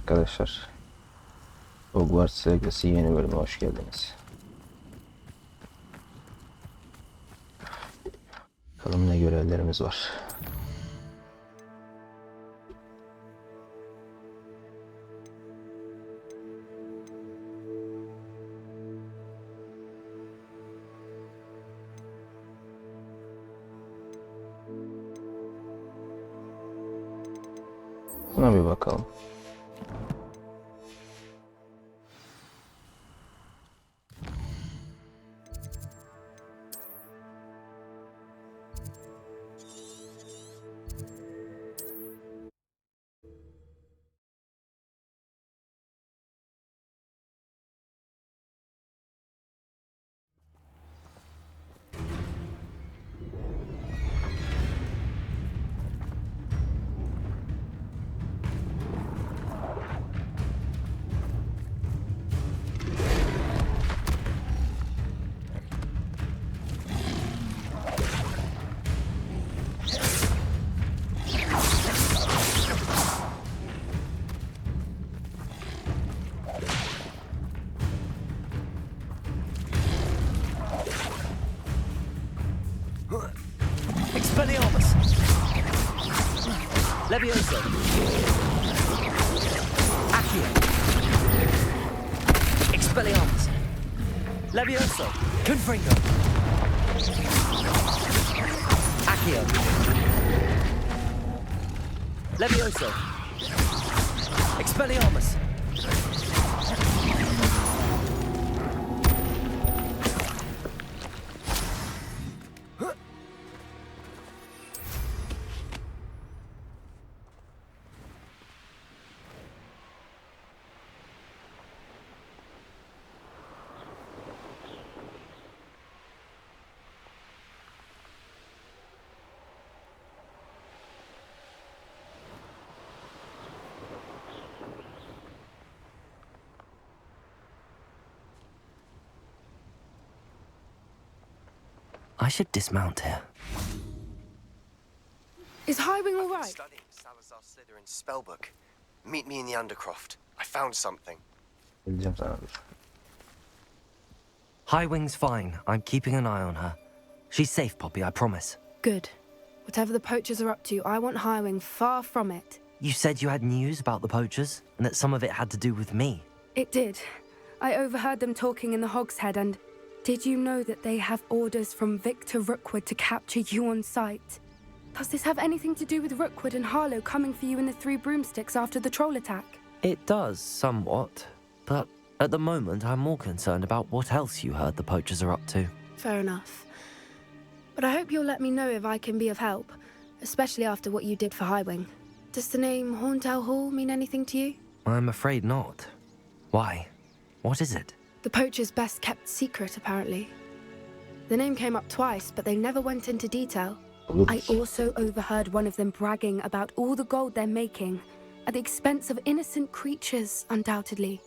arkadaşlar. Hogwarts Legacy yeni bölüme hoş geldiniz. Bakalım ne görevlerimiz var. Buna bir bakalım. Expelliarmus! Levioso! Accio! Expelliarmus! Levioso! Confringo! Accio! Levioso! Expelliarmus! I should dismount here. Is Highwing all right? Studying Salazar Slytherin's spellbook. Meet me in the Undercroft. I found something. Geleceğim sana dur. Highwing's fine. I'm keeping an eye on her. She's safe, Poppy, I promise. Good. Whatever the poachers are up to, I want Highwing far from it. You said you had news about the poachers, and that some of it had to do with me. It did. I overheard them talking in the Hogshead, and did you know that they have orders from Victor Rookwood to capture you on sight? Does this have anything to do with Rookwood and Harlow coming for you in the Three Broomsticks after the troll attack? It does, somewhat. But at the moment, I'm more concerned about what else you heard the poachers are up to. Fair enough. But I hope you'll let me know if I can be of help, especially after what you did for Highwing. Does the name Horntail Hall mean anything to you? I'm afraid not. Why? What is it? The poacher's best kept secret, apparently. The name came up twice, but they never went into detail. I also overheard one of them bragging about all the gold they're making, at the expense of innocent creatures, undoubtedly.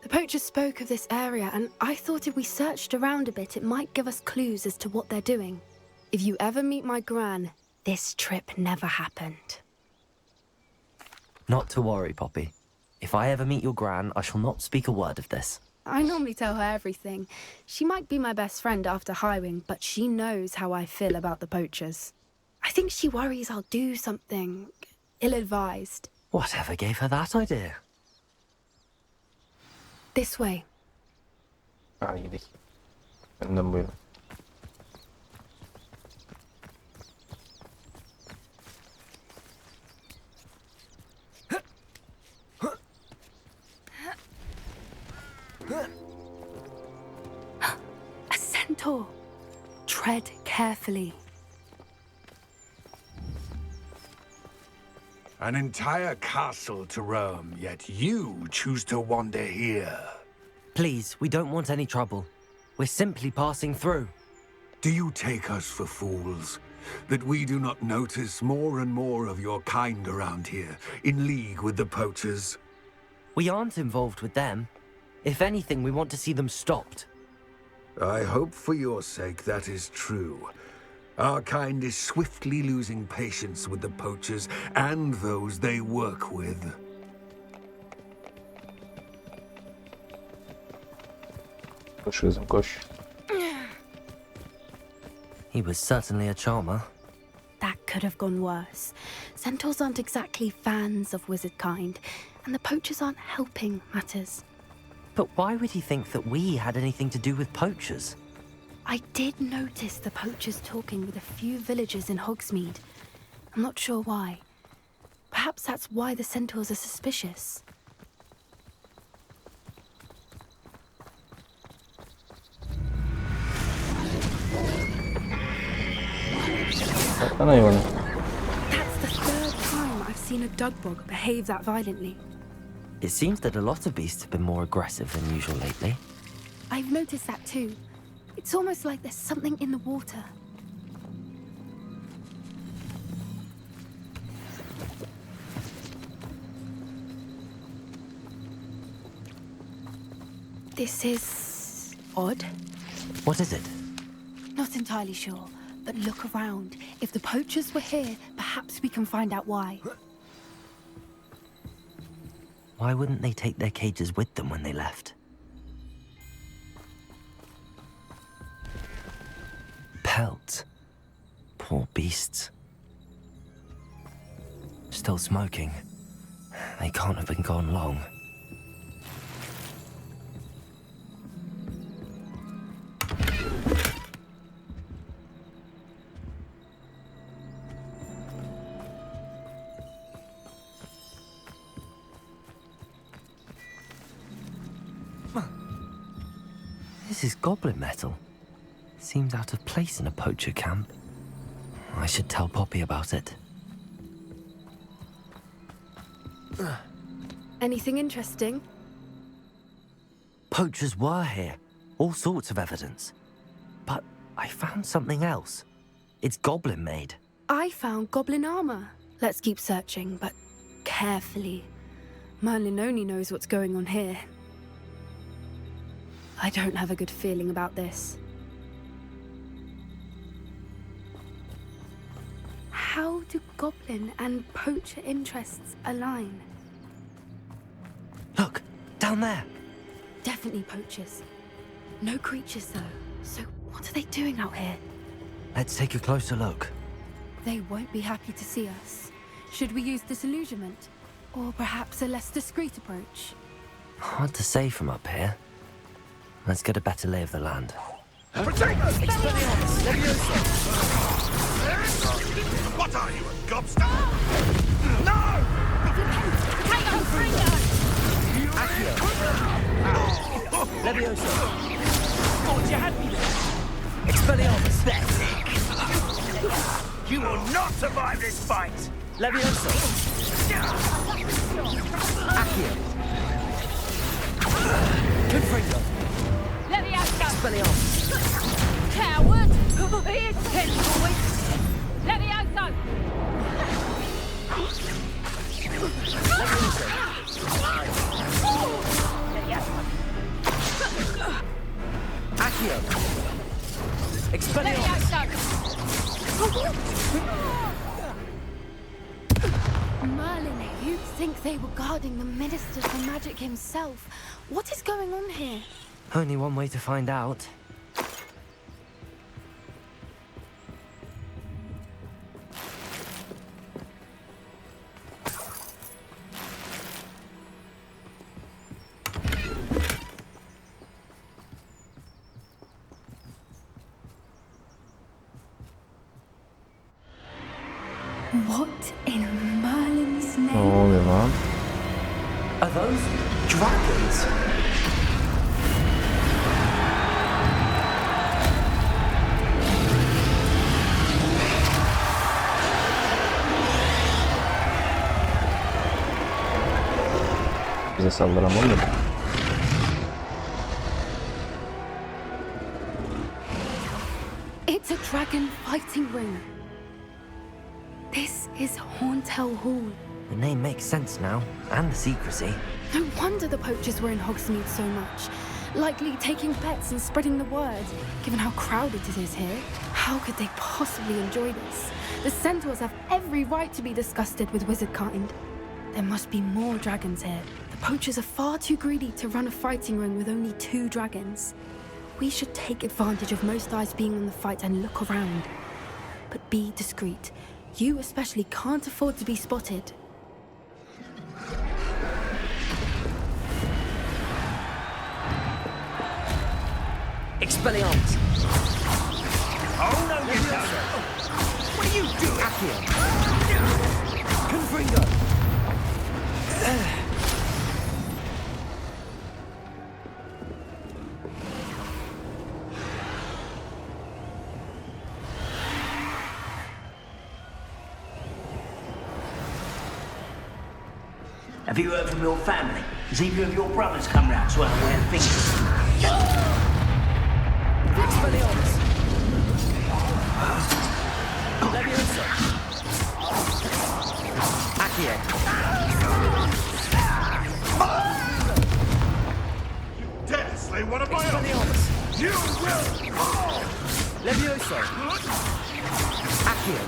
The poachers spoke of this area, and I thought if we searched around a bit, it might give us clues as to what they're doing. If you ever meet my gran, this trip never happened. Not to worry, Poppy. If I ever meet your gran, I shall not speak a word of this. I normally tell her everything. She might be my best friend after Highwing, but she knows how I feel about the poachers. I think she worries I'll do something ill-advised. Whatever gave her that idea? This way. Hadi gidelim. Önden buyurun. A centaur. Tread carefully. An entire castle to roam, yet you choose to wander here. Please, we don't want any trouble. We're simply passing through. Do you take us for fools? That we do not notice more and more of your kind around here, in league with the poachers? We aren't involved with them. If anything, we want to see them stopped. I hope for your sake that is true. Our kind is swiftly losing patience with the poachers and those they work with. Koş kızım koş. He was certainly a charmer. That could have gone worse. Centaurs aren't exactly fans of wizard kind, and the poachers aren't helping matters. But why would he think that we had anything to do with poachers? I did notice the poachers talking with a few villagers in Hogsmeade. I'm not sure why. Perhaps that's why the centaurs are suspicious. Saklan hayvanı. That's the third time I've seen a dugbog behave that violently. It seems that a lot of beasts have been more aggressive than usual lately. I've noticed that too. It's almost like there's something in the water. This is odd. What is it? Not entirely sure, but look around. If the poachers were here, perhaps we can find out why. Why wouldn't they take their cages with them when they left? Pelts. Poor beasts. Still smoking. They can't have been gone long. This is goblin metal. Seems out of place in a poacher camp. I should tell Poppy about it. Anything interesting? Poachers were here. All sorts of evidence. But I found something else. It's goblin made. I found goblin armor. Let's keep searching, but carefully. Merlin only knows what's going on here. I don't have a good feeling about this. How do goblin and poacher interests align? Look, down there. Definitely poachers. No creatures though. So what are they doing out here? Let's take a closer look. They won't be happy to see us. Should we use disillusionment? Or perhaps a less discreet approach? Hard to say from up here. Let's get a better lay of the land. What are you, a gobster? No! Levioso! Thought you had me there! Expelliarmus! Pathetic! You will not survive this fight! Levioso! Accio! Confringo! Expelliarmus! Coward! He is ten boys! Levioso! Accio! Expelliarmus! Merlin, you'd think they were guarding the Minister for Magic himself. What is going on here? Only one way to find out. What in Merlin's name? Ne oluyor lan? Are those dragons? Bize saldıran olmadı. It's a dragon fighting ring. This is Horntail Hall. The name makes sense now, and the secrecy. No wonder the poachers were in Hogsmeade so much. Likely taking bets and spreading the word, given how crowded it is here. How could they possibly enjoy this? The centaurs have every right to be disgusted with wizard kind. There must be more dragons here. The poachers are far too greedy to run a fighting ring with only 2 dragons. We should take advantage of most eyes being on the fight and look around. But be discreet. You especially can't afford to be spotted. Expelliarmus! Oh, no, you don't. What are you doing? Accio! Confringo! Have you heard from your family? Has either of your brothers come round so I'm wearing fingers? Expelliarmus! Leviosa! Accio! Dare slay one of my own! Expelliarmus! You will fall! Leviosa! Accio!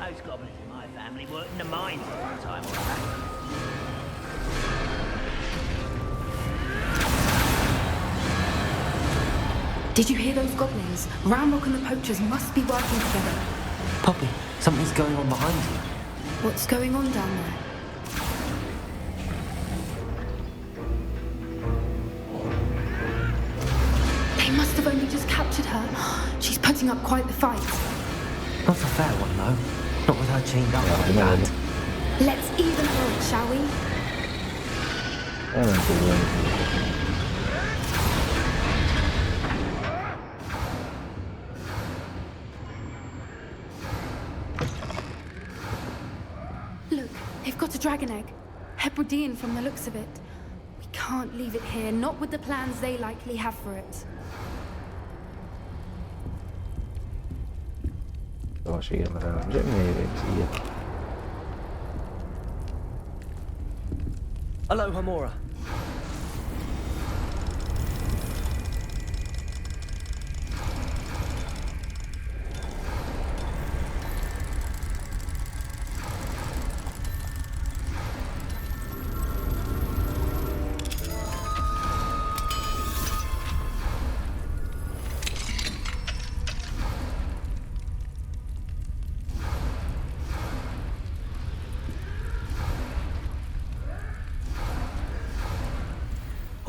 Those goblins in my family worked in the mines at one time or other. Did you hear those goblins? Ramrock and the poachers must be working together. Poppy, something's going on behind you. What's going on down there? They must have only just captured her. She's putting up quite the fight. Not a fair one, though. Not with her chained up like that. Let's even her it, shall we? I don't think we're anything. Look, they've got a dragon egg. Hebridean from the looks of it. We can't leave it here, not with the plans they likely have for it. Savaşa girmeden önce neyi bekliyor? Aloha, Mora.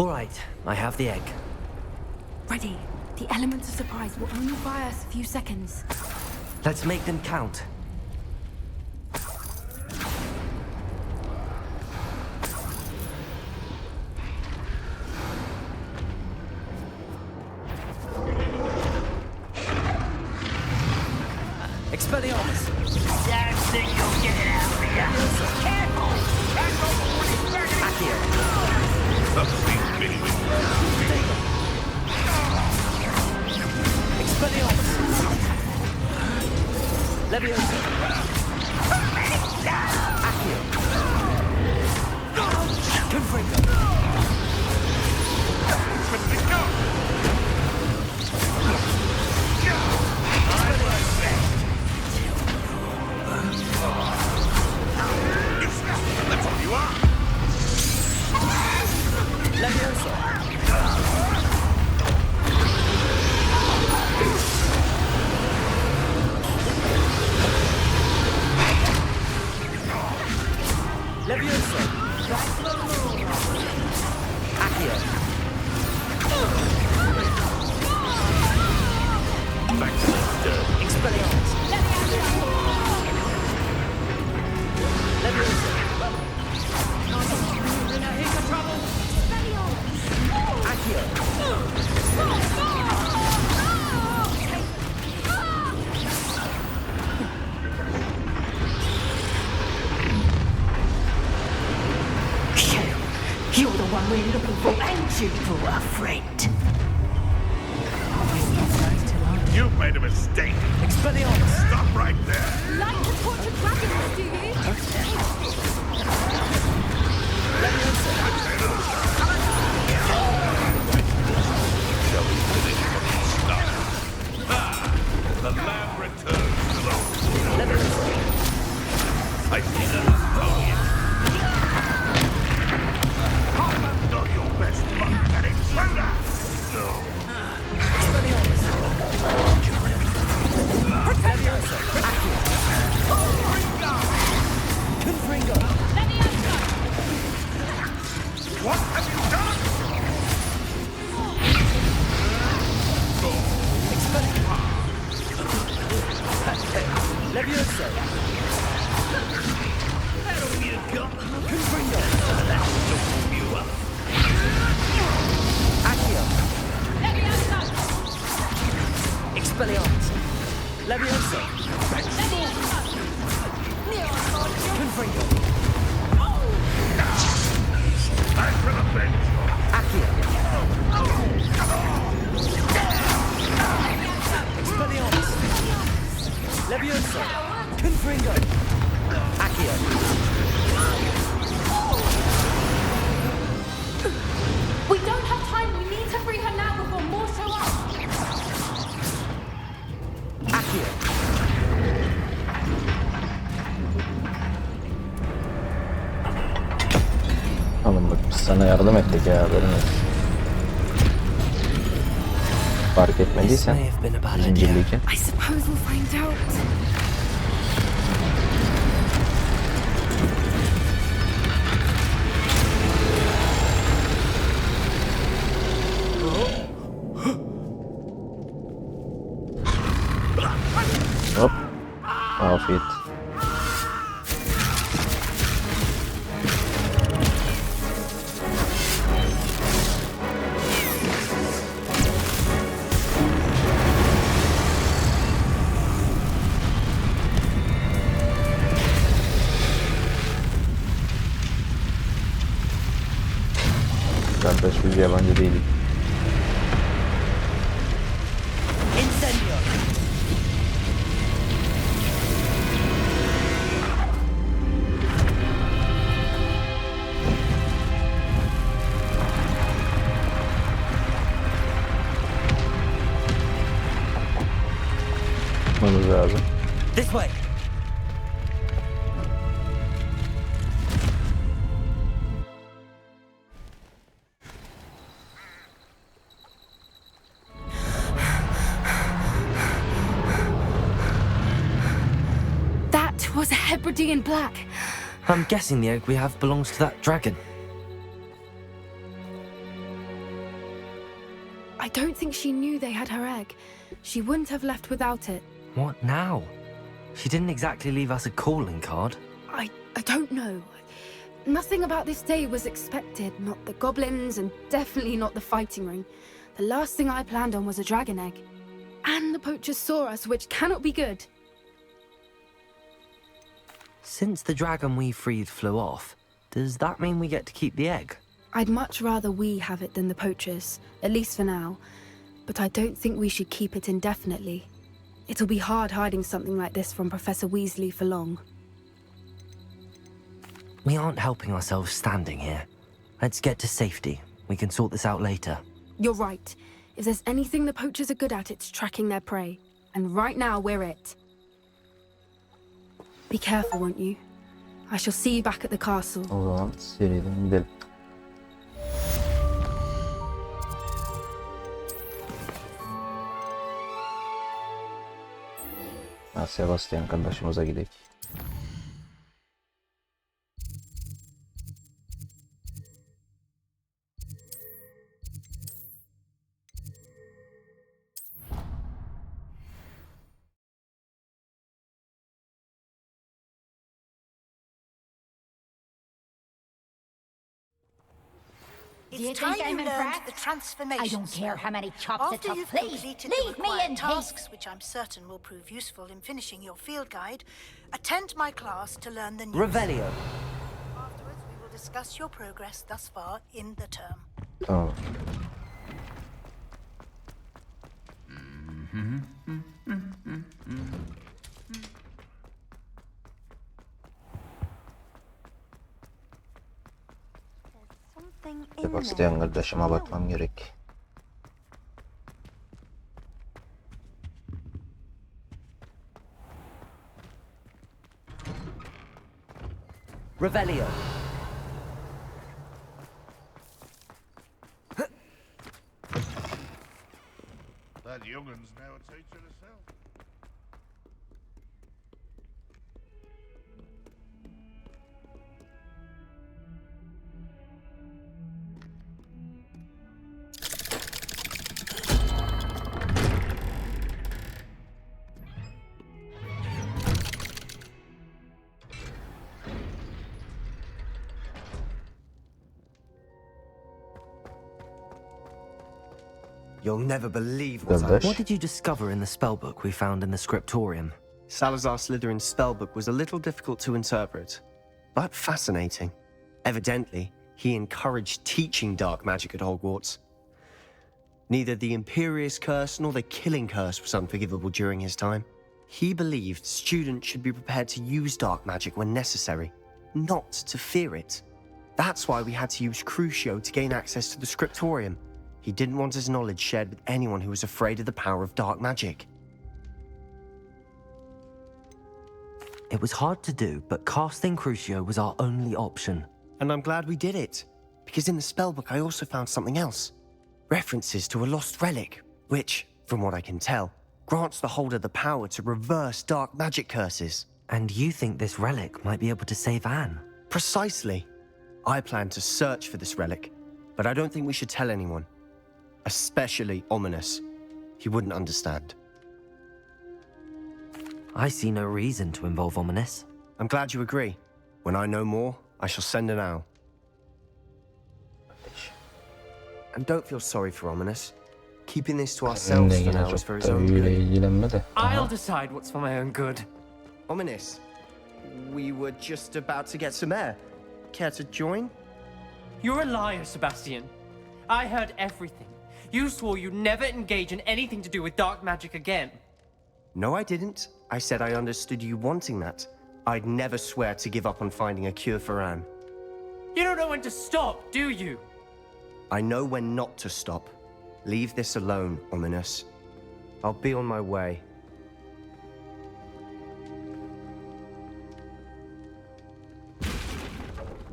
All right, I have the egg. Ready. The element of surprise will only buy us a few seconds. Let's make them count. Expelliarmus! Don't think you'll get it out of here. Careful! Accio! Expelliarmus! Leviosa! Accio! Confringo! That's all you are! Leviosa! Leviosa! Accio! Expelliarmus! Leviosa! In a heap of trouble. Accio! You're the one we're looking for, ain't you, for a friend? You've made a mistake. Expelliarmus! Stop right there. Like to torture dragons, do you? The land returns to the I see the not your best luck, Alexander! No. What have you done? Levioso! That'll be a gun. Confringo! That'll warm you up. Accio! Expelliarmus! Levioso! Confringo! Time for the bench. Accio! Expelliarmus! Levioso! Confringo! Accio! We don't have time. We need to free her now before more show up. Accio! Oğlum bak biz sana yardım ettik ya, haberin olsun. Fark This etmediysen may have been a bad idea. zincirliyken. I suppose we'll find out. Hop. Afiyet. Kardeş biz yabancı değiliz. Incendio! Tutmamız lazım. This way! That was a Hebridean black. I'm guessing the egg we have belongs to that dragon. I don't think she knew they had her egg. She wouldn't have left without it. What now? She didn't exactly leave us a calling card. I don't know. Nothing about this day was expected. Not the goblins, and definitely not the fighting ring. The last thing I planned on was a dragon egg. And the poachers saw us, which cannot be good. Since the dragon we freed flew off, does that mean we get to keep the egg? I'd much rather we have it than the poachers, at least for now. But I don't think we should keep it indefinitely. It'll be hard hiding something like this from Professor Weasley for long. We aren't helping ourselves standing here. Let's get to safety. We can sort this out later. You're right. If there's anything the poachers are good at, it's tracking their prey. And right now, we're it. Be careful, won't you? I shall see you back at the castle. O zaman seriden gidelim. Sebastian kardeşimize gidelim. It's time you learned the transformations. I don't care how many chops it After took. you've Please, completed the leave me required in tasks, peace. which I'm certain will prove useful in finishing your field guide, attend my class to learn the news. Revelio. Afterwards, we will discuss your progress thus far in the term. Tamam. Sebastian kardeşime bakmam gerek. Revelio. That youngun's now a teacher herself. You'll never believe what Kardeş. What did you discover in the spellbook we found in the scriptorium? Salazar Slytherin's spellbook was a little difficult to interpret, but fascinating. Evidently, he encouraged teaching dark magic at Hogwarts. Neither the Imperious Curse nor the Killing Curse was unforgivable during his time. He believed students should be prepared to use dark magic when necessary, not to fear it. That's why we had to use Crucio to gain access to the scriptorium. He didn't want his knowledge shared with anyone who was afraid of the power of dark magic. It was hard to do, but casting Crucio was our only option. And I'm glad we did it, because in the spellbook I also found something else. References to a lost relic, which, from what I can tell, grants the holder the power to reverse dark magic curses. And you think this relic might be able to save Anne? Precisely. I plan to search for this relic, but I don't think we should tell anyone. Especially Ominous. He wouldn't understand. I see no reason to involve Ominous. I'm glad you agree. When I know more, I shall send an owl. And don't feel sorry for Ominous. Keeping this to ourselves for now is for his own Büyüyle good. ilgilenme de. I'll decide what's for my own good. Ominous, we were just about to get some air. Care to join? You're a liar, Sebastian. I heard everything. You swore you'd never engage in anything to do with dark magic again. No, I didn't. I said I understood you wanting that. I'd never swear to give up on finding a cure for Anne. You don't know when to stop, do you? I know when not to stop. Leave this alone, Ominous. I'll be on my way.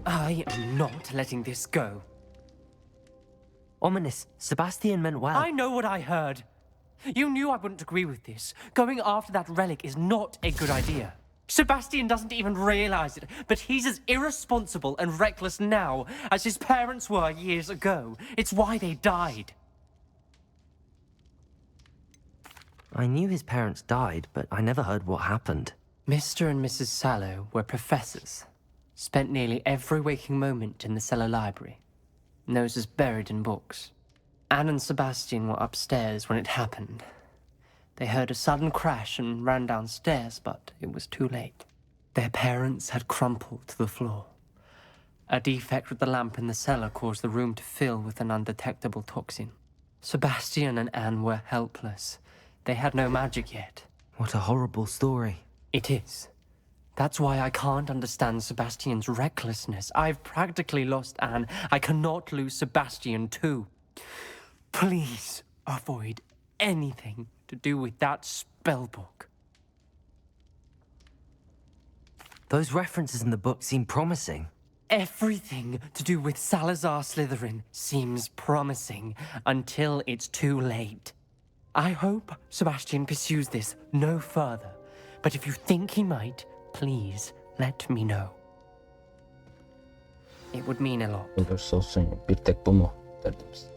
I am not letting this go. Ominous, Sebastian meant well. I know what I heard. You knew I wouldn't agree with this. Going after that relic is not a good idea. Sebastian doesn't even realize it, but he's as irresponsible and reckless now as his parents were years ago. It's why they died. I knew his parents died, but I never heard what happened. Mr. and Mrs. Sallow were professors. Spent nearly every waking moment in the cellar library. Noses buried in books. Anne and Sebastian were upstairs when it happened. They heard a sudden crash and ran downstairs, but it was too late. Their parents had crumpled to the floor. A defect with the lamp in the cellar caused the room to fill with an undetectable toxin. Sebastian and Anne were helpless. They had no magic yet. What a horrible story. It is. That's why I can't understand Sebastian's recklessness. I've practically lost Anne. I cannot lose Sebastian too. Please avoid anything to do with that spellbook. Those references in the book seem promising. Everything to do with Salazar Slytherin seems promising until it's too late. I hope Sebastian pursues this no further, but if you think he might, please let me know. It would mean a lot. Olursa olsun bir tek bu mu derdimiz?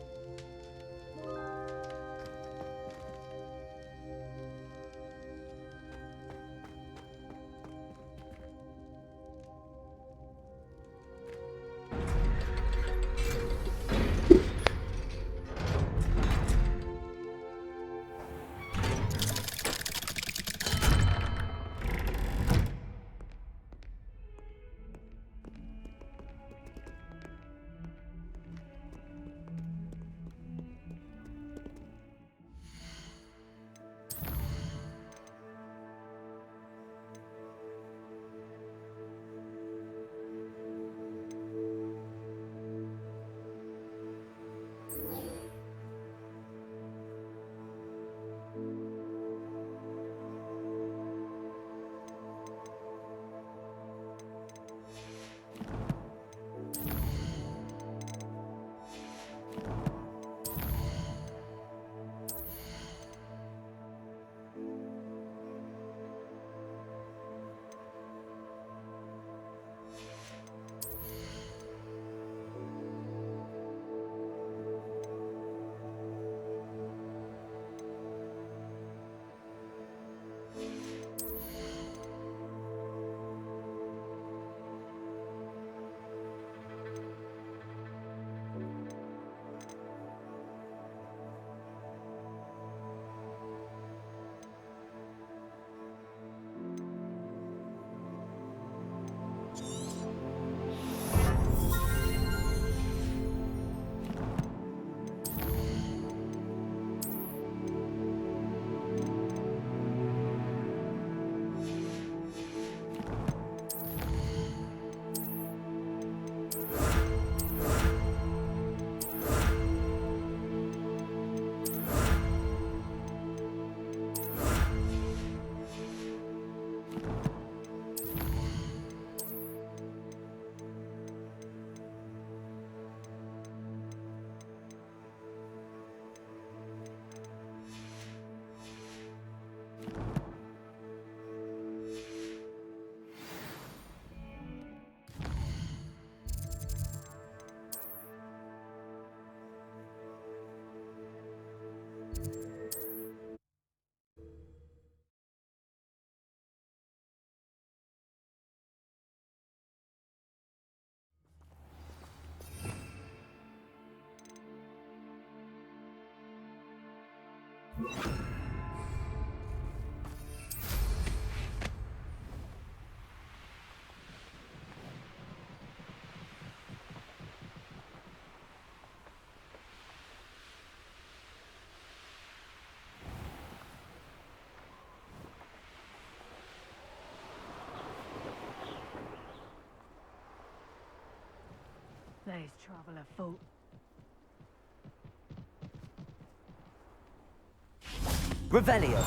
There's trouble afoot. Revelio.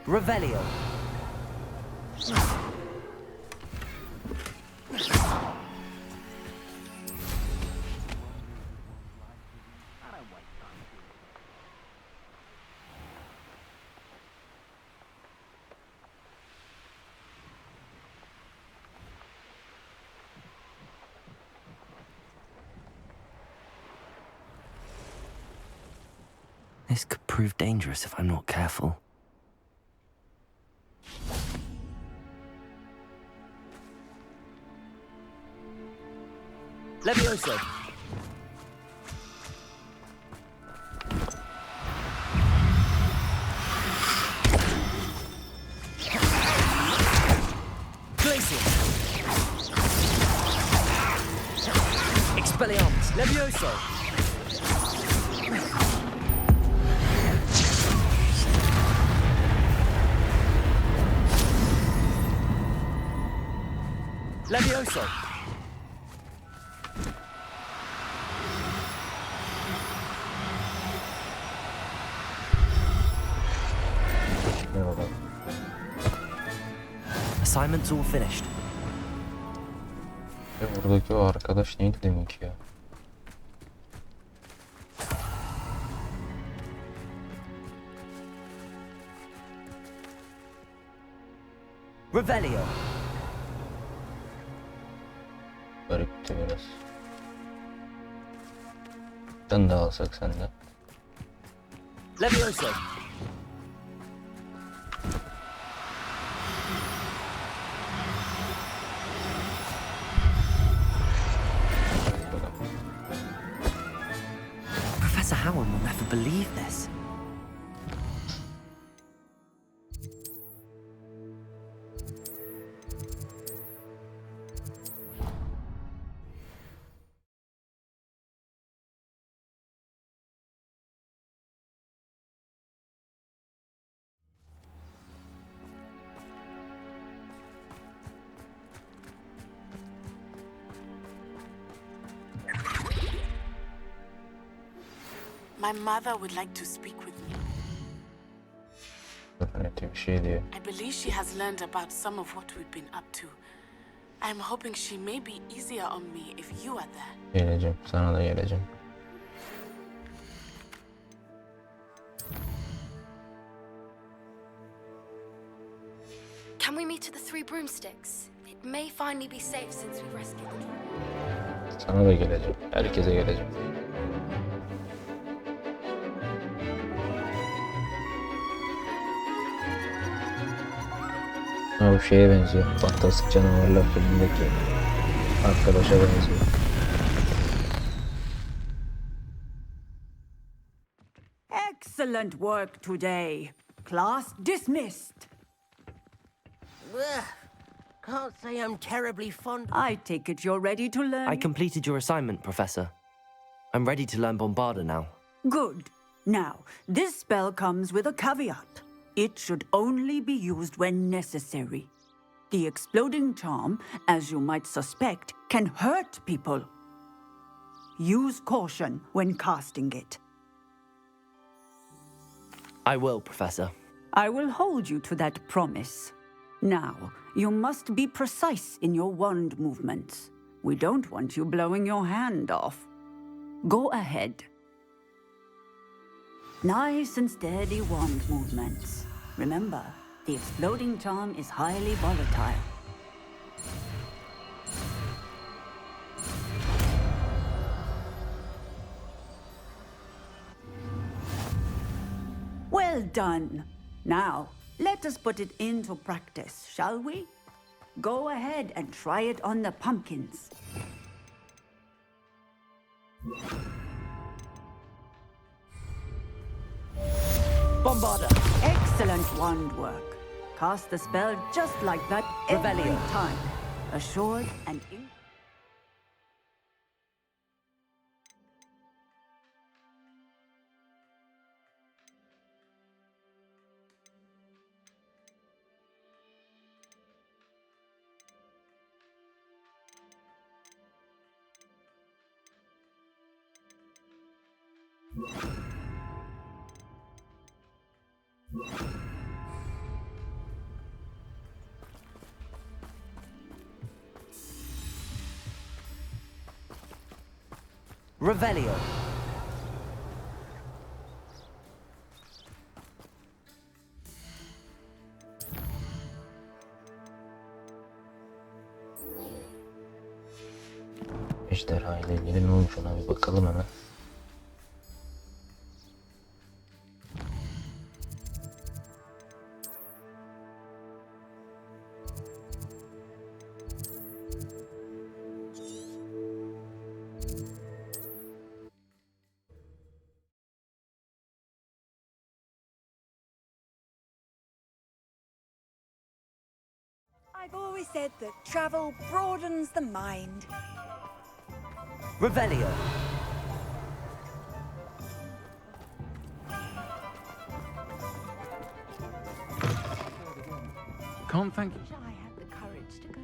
Revelio. This could prove dangerous if I'm not careful. Levioso. Glacier. Expelliarmus. Levioso. Levioso. Assignment's all finished. Buradaki o arkadaş neydi demek ya? Revelio. Garipti biraz. Sen de alsak sen de. Levioso. Professor Howard will never believe this. My mother would like to speak with me. I believe she has learned about some of what we've been up to. I'm hoping she may be easier on me if you are there. Geleceğim. Sana da geleceğim. Can we meet at the Three Broomsticks? It may finally be safe since we rescued the dragon. Sana da geleceğim. Herkese geleceğim. Ha, bu şeye benziyor. Fantastik Canavarlar filmindeki arkadaşa benziyor. Excellent work today. Class dismissed. Can't say I'm terribly fond. I take it you're ready to learn. I completed your assignment, Professor. I'm ready to learn Bombarda now. Good. Now, this spell comes with a caveat. It should only be used when necessary. The exploding charm, as you might suspect, can hurt people. Use caution when casting it. I will, Professor. I will hold you to that promise. Now, you must be precise in your wand movements. We don't want you blowing your hand off. Go ahead. Nice and steady wand movements. Remember, the exploding charm is highly volatile. Well done. Now, let us put it into practice, shall we? Go ahead and try it on the pumpkins. Bombarda! Excellent wand work. Cast the spell just like that every time. Assured and Revelio. Ejderha ile ilgili ne olmuş ona bir bakalım hemen. I've always said that travel broadens the mind. Revelio. Can't thank you.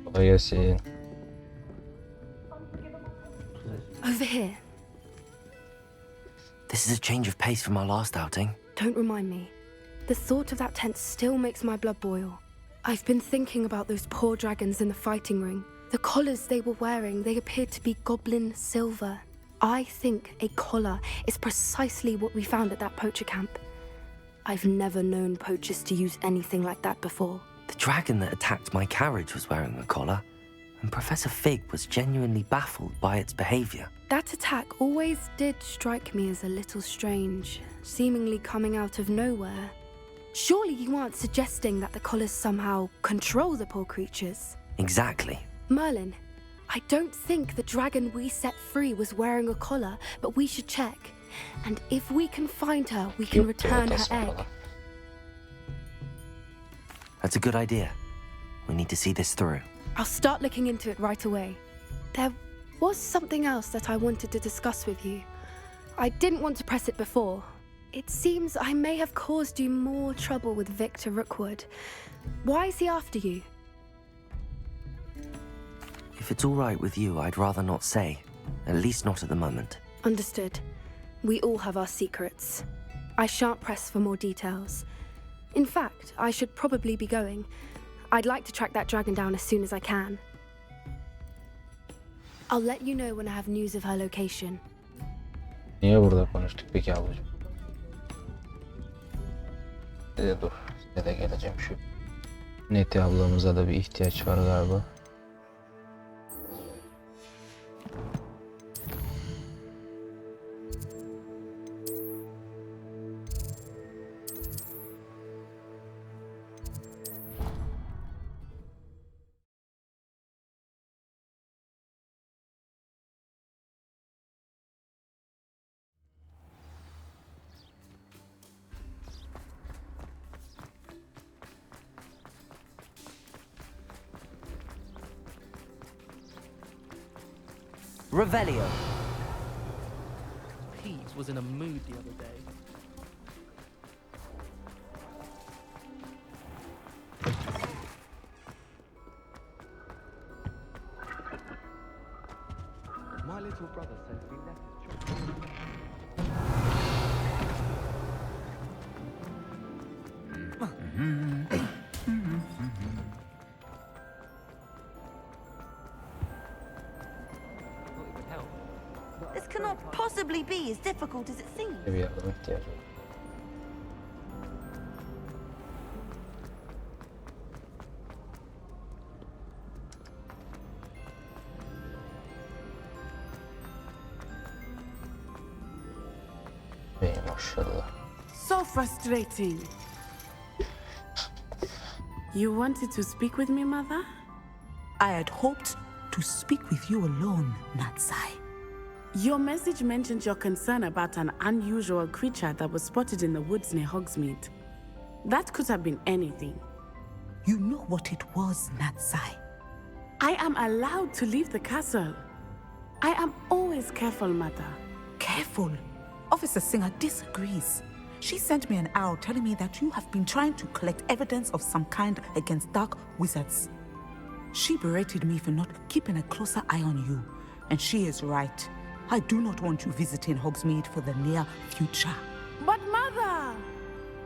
Kolay gelsin. Over here. This is a change of pace from our last outing. Don't remind me. The thought of that tent still makes my blood boil. I've been thinking about those poor dragons in the fighting ring. The collars they were wearing, they appeared to be goblin silver. I think a collar is precisely what we found at that poacher camp. I've never known poachers to use anything like that before. The dragon that attacked my carriage was wearing a collar, and Professor Fig was genuinely baffled by its behavior. That attack always did strike me as a little strange, seemingly coming out of nowhere. Surely you aren't suggesting that the collars somehow control the poor creatures? Exactly. Merlin, I don't think the dragon we set free was wearing a collar, but we should check. And if we can find her, we can return her egg. That's a good idea. We need to see this through. I'll start looking into it right away. There was something else that I wanted to discuss with you. I didn't want to press it before. It seems I may have caused you more trouble with Victor Rookwood. Why is he after you? If it's all right with you, I'd rather not say. At least not at the moment. Understood. We all have our secrets. I shan't press for more details. In fact, I should probably be going. I'd like to track that dragon down as soon as I can. I'll let you know when I have news of her location. Niye burada konuştuk peki ablacığım? Dur, size de geleceğim şu. Neti ablamıza da bir ihtiyaç var galiba. Revelio. Peeves was in a mood the other day. My little brother said we left his chocolate. This cannot possibly be as difficult as it seems. Bir yardıma ihtiyacı var. Ey maşallah. so frustrating. You wanted to speak with me, Mother? I had hoped to speak with you alone, Natsai. Your message mentioned your concern about an unusual creature that was spotted in the woods near Hogsmeade. That could have been anything. You know what it was, Natsai. I am allowed to leave the castle. I am always careful, Mother. Careful? Officer Singer disagrees. She sent me an arrow telling me that you have been trying to collect evidence of some kind against dark wizards. She berated me for not keeping a closer eye on you, and she is right. I do not want you visiting Hogsmeade for the near future. But Mother!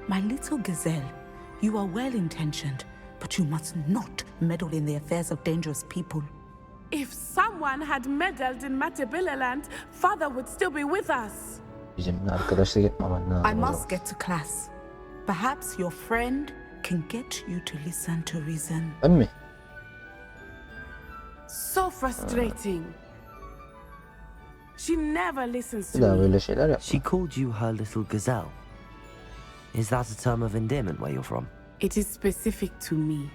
My little gazelle, you are well-intentioned, but you must not meddle in the affairs of dangerous people. If someone had meddled in Matabeleland, Father would still be with us. Bizimle arkadaşlık yapmaman lazım. I must get to class. Perhaps your friend can get you to listen to reason. Ben mi? So frustrating. She never listens to Bir daha me. böyle şeyler yapma. She called you her little gazelle. Is that a term of endearment where you're from? It is specific to me.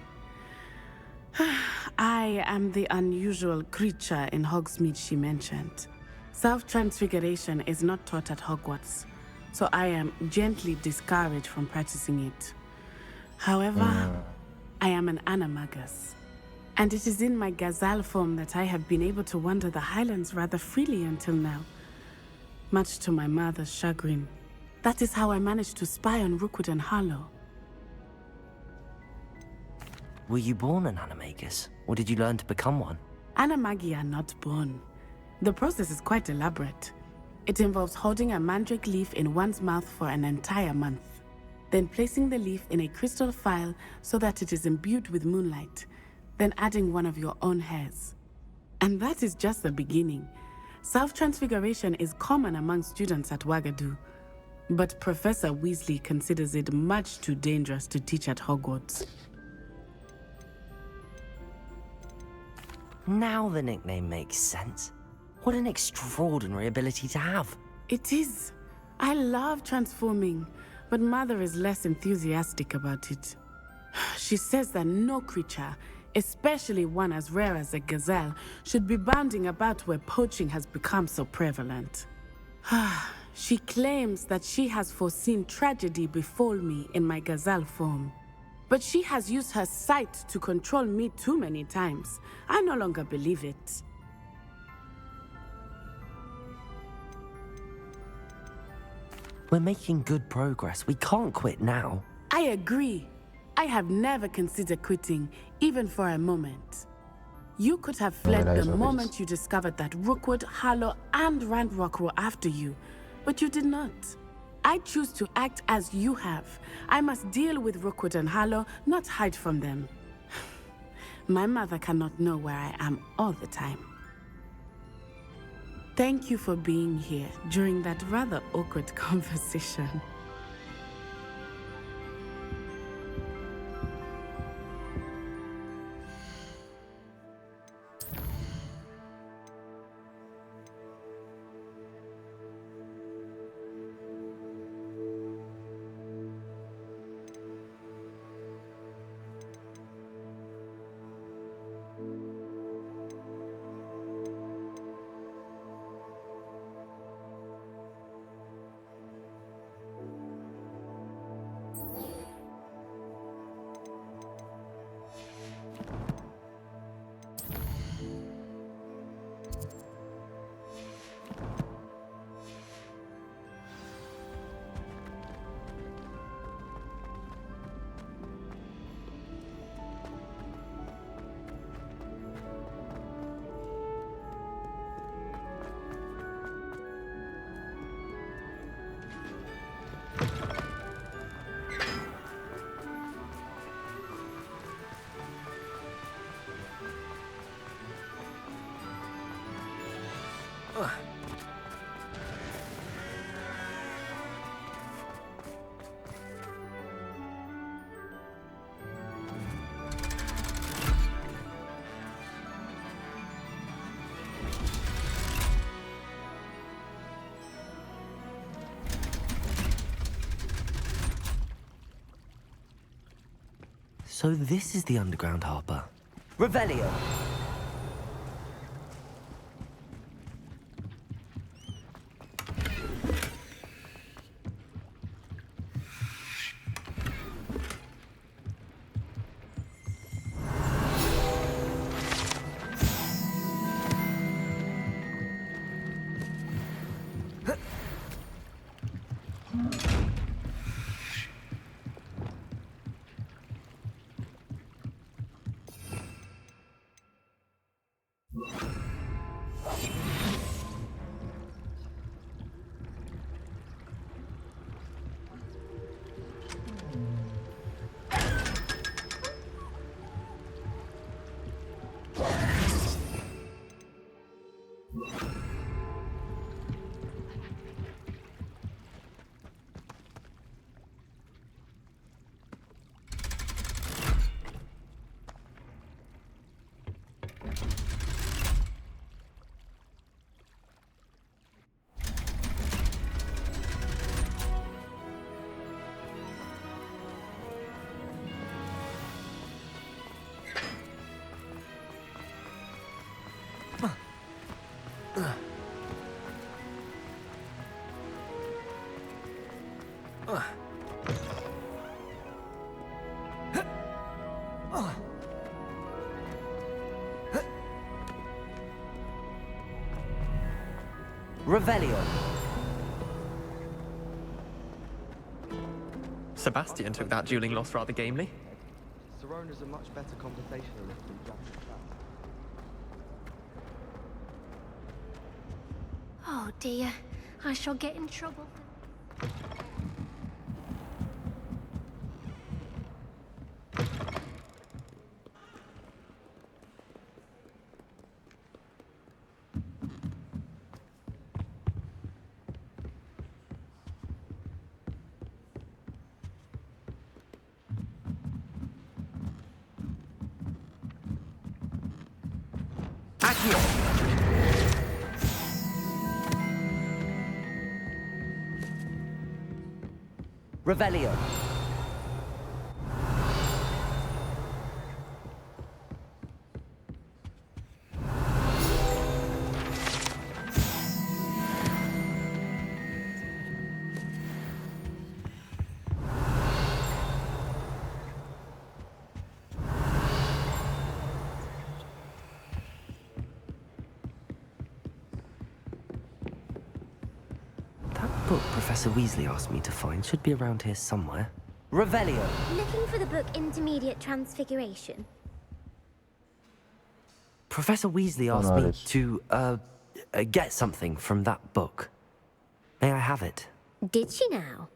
I am the unusual creature in Hogsmeade she mentioned. Self-transfiguration is not taught at Hogwarts, so I am gently discouraged from practicing it. However, I am an animagus, and it is in my gazelle form that I have been able to wander the Highlands rather freely until now, much to my mother's chagrin. That is how I managed to spy on Rookwood and Harlow. Were you born an animagus, or did you learn to become one? Animagi are not born. The process is quite elaborate. It involves holding a mandrake leaf in one's mouth for an entire month, then placing the leaf in a crystal phial so that it is imbued with moonlight, then adding one of your own hairs. And that is just the beginning. Self-transfiguration is common among students at Wagadu, but Professor Weasley considers it much too dangerous to teach at Hogwarts. Now the nickname makes sense. What an extraordinary ability to have. It is. I love transforming, but Mother is less enthusiastic about it. She says that no creature, especially one as rare as a gazelle, should be bounding about where poaching has become so prevalent. She claims that she has foreseen tragedy befall me in my gazelle form. But she has used her sight to control me too many times. I no longer believe it. We're making good progress. We can't quit now. I agree. I have never considered quitting, even for a moment. You could have fled the moment you discovered that Rookwood, Harlow, and Ranrock were after you, but you did not. I choose to act as you have. I must deal with Rookwood and Harlow, not hide from them. My mother cannot know where I am all the time. Thank you for being here during that rather awkward conversation. So this is the underground harbour. Revelio! Revelio. Sebastian took that dueling loss rather gamely. Sirona's a much better conversationalist than Jack. Oh dear, I shall get in trouble. Revelio. Book Professor Weasley asked me to find should be around here somewhere. Revelio. Looking for the book Intermediate Transfiguration. Professor Weasley asked me to, get something from that book. May I have it? Did she now?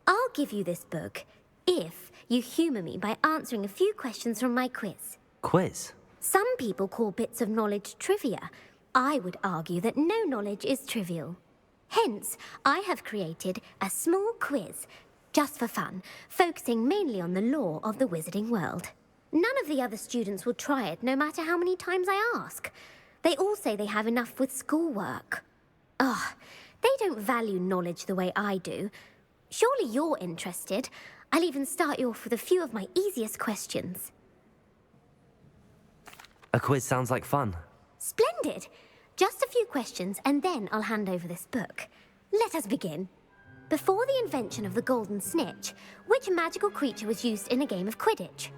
I'll give you this book if you humour me by answering a few questions from my quiz. Quiz? Some people call bits of knowledge trivia. I would argue that no knowledge is trivial. Hence, I have created a small quiz, just for fun, focusing mainly on the lore of the wizarding world. None of the other students will try it, no matter how many times I ask. They all say they have enough with schoolwork. Ugh, they don't value knowledge the way I do. Surely you're interested. I'll even start you off with a few of my easiest questions. A quiz sounds like fun. Splendid! Just a few questions, and then I'll hand over this book. Let us begin. Before the invention of the golden snitch, which magical creature was used in a game of Quidditch?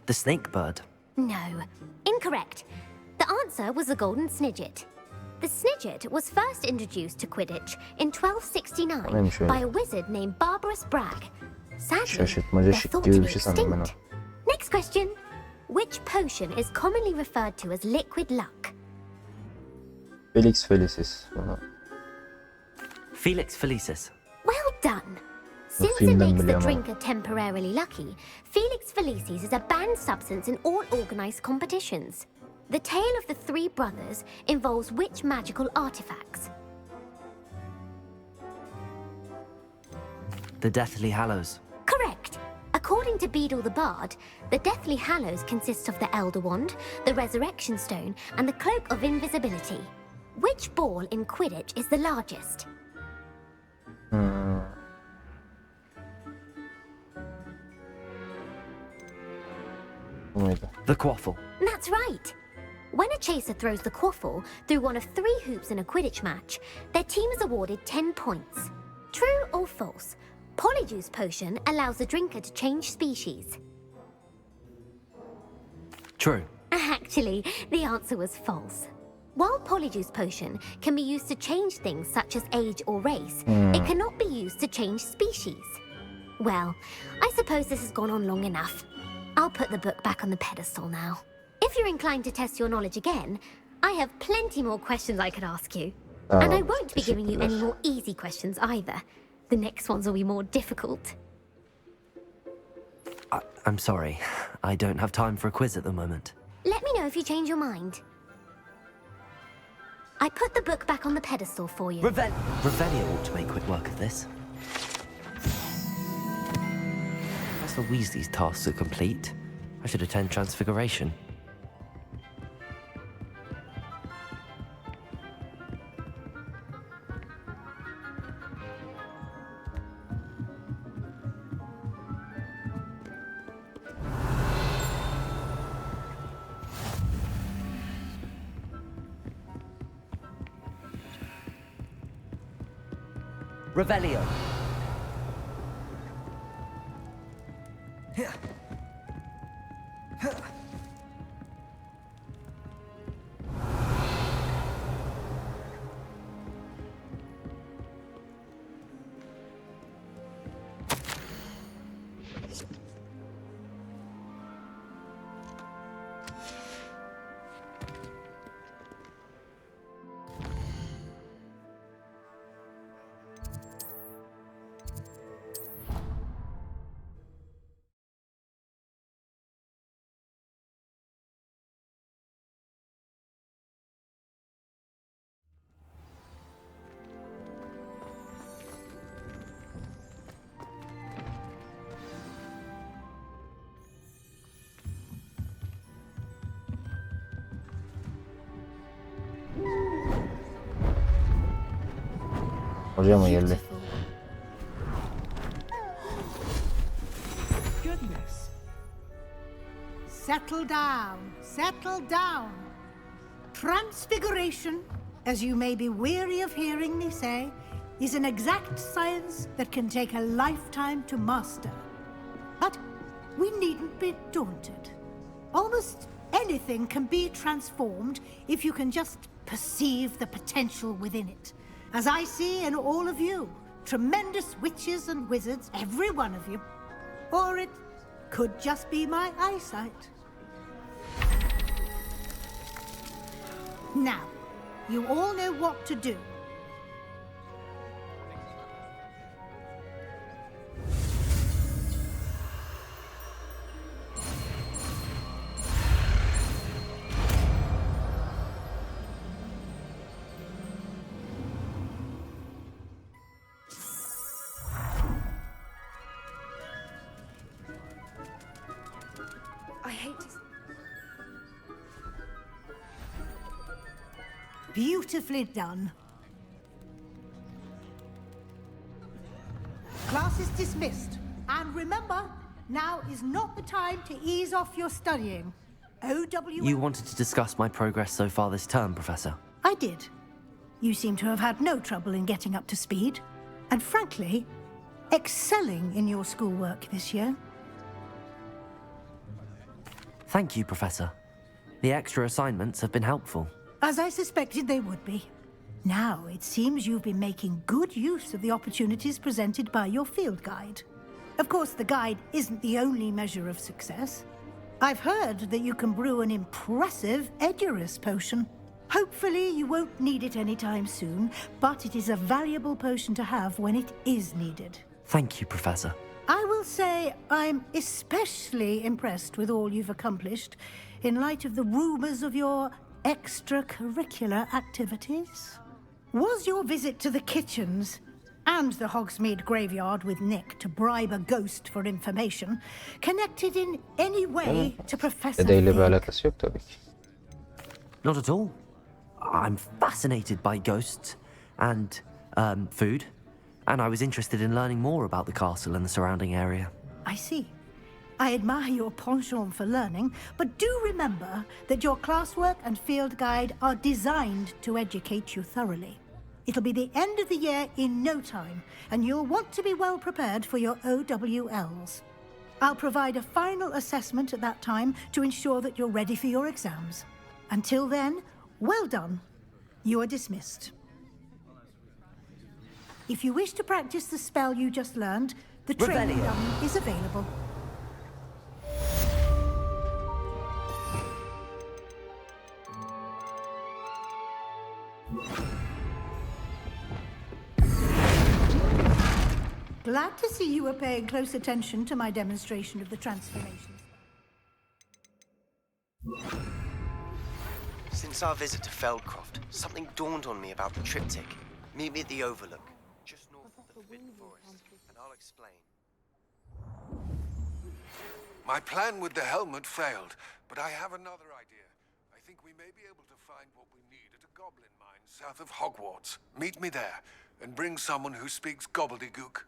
The snake bird. No. Incorrect. The answer was the golden snidget. The snidget was first introduced to Quidditch in 1269 by a wizard named Barbarous Bragg. Sadly, they're thought to be extinct. Next question. Which potion is commonly referred to as liquid luck? Felix Felicis. Felix Felicis. Well done. Since it makes the drinker temporarily lucky, Felix Felicis is a banned substance in all organised competitions. The tale of the three brothers involves which magical artifacts? The Deathly Hallows. Correct. According to Beedle the Bard, the Deathly Hallows consists of the Elder Wand, the Resurrection Stone, and the Cloak of Invisibility. Which ball in Quidditch is the largest? Bu muydu? The quaffle. That's right. When a chaser throws the quaffle through one of 3 hoops in a Quidditch match, their team is awarded 10 points. True or false? Polyjuice potion allows the drinker to change species. True. Actually, the answer was false. While Polyjuice potion can be used to change things such as age or race, it cannot be used to change species. Well, I suppose this has gone on long enough. I'll put the book back on the pedestal now. If you're inclined to test your knowledge again, I have plenty more questions I could ask you. And I won't be giving you any more easy questions either. The next ones will be more difficult. I'm sorry. I don't have time for a quiz at the moment. Let me know if you change your mind. I put the book back on the pedestal for you. Revelio ought to make quick work of this. Professor Weasley's tasks are complete. I should attend Transfiguration. Revelio. Hoca mı geldi? Goodness. Settle down. Settle down. Transfiguration, as you may be weary of hearing me say, is an exact science that can take a lifetime to master. But we needn't be daunted. Almost anything can be transformed if you can just perceive the potential within it. As I see in all of you, tremendous witches and wizards, every one of you. Or it could just be my eyesight. Now, you all know what to do. I hate to... Beautifully done. Class is dismissed. And remember, now is not the time to ease off your studying. OW... You wanted to discuss my progress so far this term, Professor. I did. You seem to have had no trouble in getting up to speed. And frankly, excelling in your schoolwork this year. Thank you, Professor. The extra assignments have been helpful. As I suspected they would be. Now, it seems you've been making good use of the opportunities presented by your field guide. Of course, the guide isn't the only measure of success. I've heard that you can brew an impressive Edurus potion. Hopefully, you won't need it anytime soon, but it is a valuable potion to have when it is needed. Thank you, Professor. I will say I'm especially impressed with all you've accomplished in light of the rumors of your extracurricular activities. Was your visit to the kitchens and the Hogsmeade graveyard with Nick to bribe a ghost for information connected in any way to Professor Dedeyle bir Fig? alakası yok tabii ki. Not at all. I'm fascinated by ghosts and food, and I was interested in learning more about the castle and the surrounding area. I see. I admire your penchant for learning, but do remember that your classwork and field guide are designed to educate you thoroughly. It'll be the end of the year in no time, and you'll want to be well prepared for your OWLs. I'll provide a final assessment at that time to ensure that you're ready for your exams. Until then, well done. You are dismissed. If you wish to practice the spell you just learned, the training dummy is available. Glad to see you are paying close attention to my demonstration of the transformation. Since our visit to Feldcroft, something dawned on me about the triptych. Meet me at the Overlook, just north of the Forbidden Forest, and I'll explain. My plan with the helmet failed, but I have another idea. I think we may be able to find what we need at a goblin mine south of Hogwarts. Meet me there, and bring someone who speaks gobbledygook.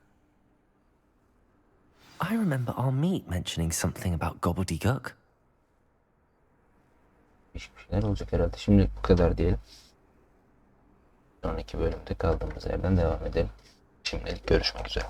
I remember our meet mentioning something about gobbledygook. Hiçbir şeyler olacak herhalde. Şimdilik bu kadar diyelim. Sonraki bölümde kaldığımız yerden devam edelim. Şimdilik görüşmek üzere.